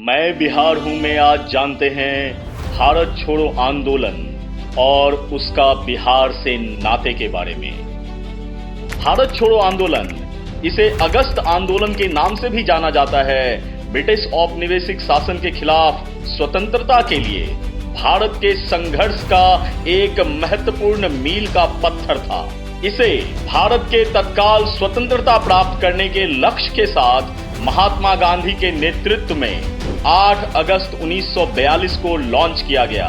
मैं बिहार हूं में आज जानते हैं भारत छोड़ो आंदोलन और उसका बिहार से नाते के बारे में। भारत छोड़ो आंदोलन, इसे अगस्त आंदोलन के नाम से भी जाना जाता है, ब्रिटिश औपनिवेशिक शासन के खिलाफ स्वतंत्रता के लिए भारत के संघर्ष का एक महत्वपूर्ण मील का पत्थर था। इसे भारत के तत्काल स्वतंत्रता प्राप्त करने के लक्ष्य के साथ महात्मा गांधी के नेतृत्व में 8 अगस्त 1942 को लॉन्च किया गया।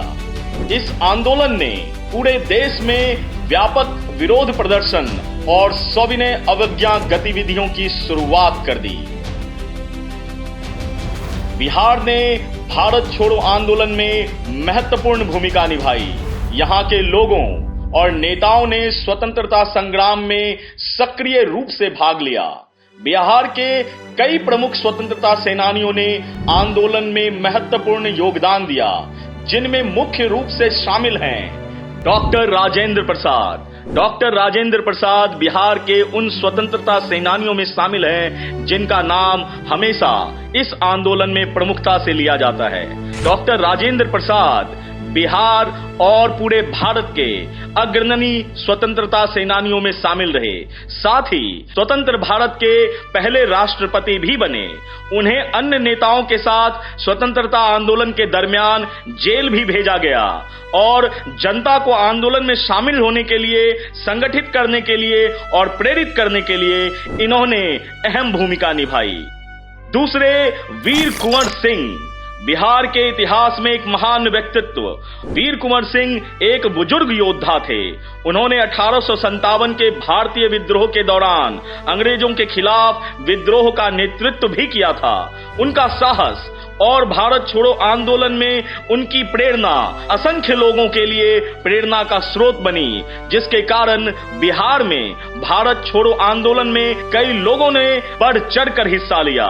इस आंदोलन ने पूरे देश में व्यापक विरोध प्रदर्शन और सविनय अवज्ञा गतिविधियों की शुरुआत कर दी। बिहार ने भारत छोड़ो आंदोलन में महत्वपूर्ण भूमिका निभाई। यहाँ के लोगों और नेताओं ने स्वतंत्रता संग्राम में सक्रिय रूप से भाग लिया। बिहार के कई प्रमुख स्वतंत्रता सेनानियों ने आंदोलन में महत्वपूर्ण योगदान दिया, जिनमें मुख्य रूप से शामिल हैं डॉक्टर राजेंद्र प्रसाद। डॉक्टर राजेंद्र प्रसाद बिहार के उन स्वतंत्रता सेनानियों में शामिल हैं जिनका नाम हमेशा इस आंदोलन में प्रमुखता से लिया जाता है। डॉक्टर राजेंद्र प्रसाद बिहार और पूरे भारत के अग्रणी स्वतंत्रता सेनानियों में शामिल रहे। साथ ही स्वतंत्र भारत के पहले राष्ट्रपति भी बने। उन्हें अन्य नेताओं के साथ स्वतंत्रता आंदोलन के दरमियान जेल भी भेजा गया और जनता को आंदोलन में शामिल होने के लिए, संगठित करने के लिए और प्रेरित करने के लिए इन्होंने अहम भूमिका निभाई। दूसरे, वीर कुंवर सिंह। बिहार के इतिहास में एक महान व्यक्तित्व वीर कुंवर सिंह एक बुजुर्ग योद्धा थे। उन्होंने 1857 के भारतीय विद्रोह के दौरान अंग्रेजों के खिलाफ विद्रोह का नेतृत्व भी किया था। उनका साहस और भारत छोड़ो आंदोलन में उनकी प्रेरणा असंख्य लोगों के लिए प्रेरणा का स्रोत बनी, जिसके कारण बिहार में भारत छोड़ो आंदोलन में कई लोगों ने बढ़ चढ़कर हिस्सा लिया।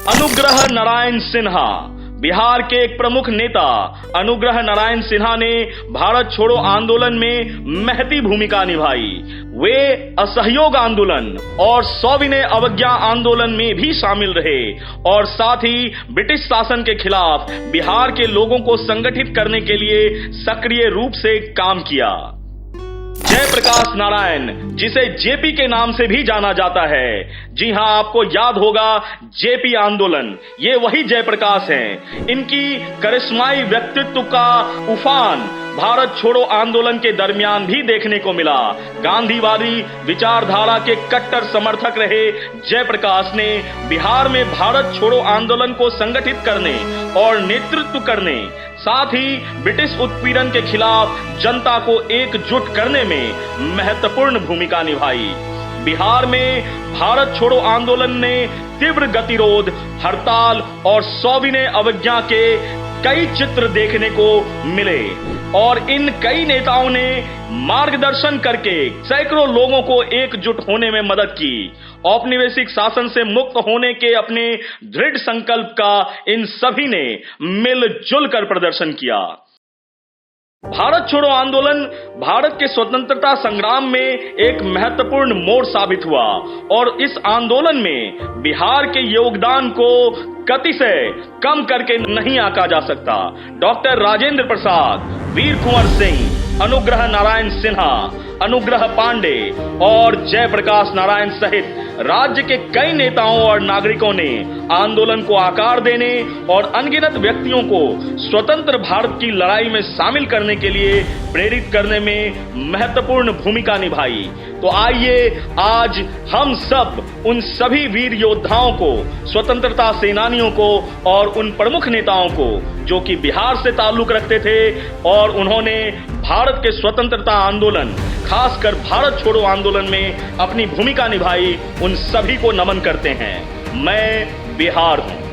अनुग्रह नारायण सिन्हा। बिहार के एक प्रमुख नेता अनुग्रह नारायण सिन्हा ने भारत छोड़ो आंदोलन में महती भूमिका निभाई। वे असहयोग आंदोलन और सविनय अवज्ञा आंदोलन में भी शामिल रहे और साथ ही ब्रिटिश शासन के खिलाफ बिहार के लोगों को संगठित करने के लिए सक्रिय रूप से काम किया। जयप्रकाश नारायण, जिसे जेपी के नाम से भी जाना जाता है। जी हां, आपको याद होगा जेपी आंदोलन, ये वही जयप्रकाश हैं। इनकी करिश्माई व्यक्तित्व का उफान भारत छोड़ो आंदोलन के दरमियान भी देखने को मिला। गांधीवादी विचारधारा के कट्टर समर्थक रहे जयप्रकाश ने बिहार में भारत छोड़ो आंदोलन को संगठित करने और नेतृत्व करने, साथ ही ब्रिटिश उत्पीड़न के खिलाफ जनता को एकजुट करने में महत्वपूर्ण भूमिका निभाई। बिहार में भारत छोड़ो आंदोलन ने तीव्र गतिरोध, हड़ताल और सविनय अवज्ञा के कई चित्र देखने को मिले और इन कई नेताओं ने मार्गदर्शन करके सैकड़ों लोगों को एकजुट होने में मदद की। औपनिवेशिक शासन से मुक्त होने के अपने दृढ़ संकल्प का इन सभी ने मिलजुल कर प्रदर्शन किया। भारत छोड़ो आंदोलन भारत के स्वतंत्रता संग्राम में एक महत्वपूर्ण मोड़ साबित हुआ और इस आंदोलन में बिहार के योगदान को गति से कम करके नहीं आंका जा सकता। डॉक्टर राजेंद्र प्रसाद, वीर कुंवर सिंह, अनुग्रह नारायण सिन्हा, अनुग्रह पांडे और जयप्रकाश नारायण सहित राज्य के कई नेताओं और नागरिकों ने आंदोलन को आकार देने और अनगिनत व्यक्तियों को स्वतंत्र भारत की लड़ाई में शामिल करने के लिए प्रेरित करने में महत्वपूर्ण भूमिका निभाई। तो आइए आज हम सब उन सभी वीर योद्धाओं को, स्वतंत्रता सेनानियों को और उन प्रमुख नेताओं को जो कि बिहार से ताल्लुक रखते थे और उन्होंने भारत के स्वतंत्रता आंदोलन, खासकर भारत छोड़ो आंदोलन में अपनी भूमिका निभाई, उन सभी को नमन करते हैं। मैं बिहार हूं।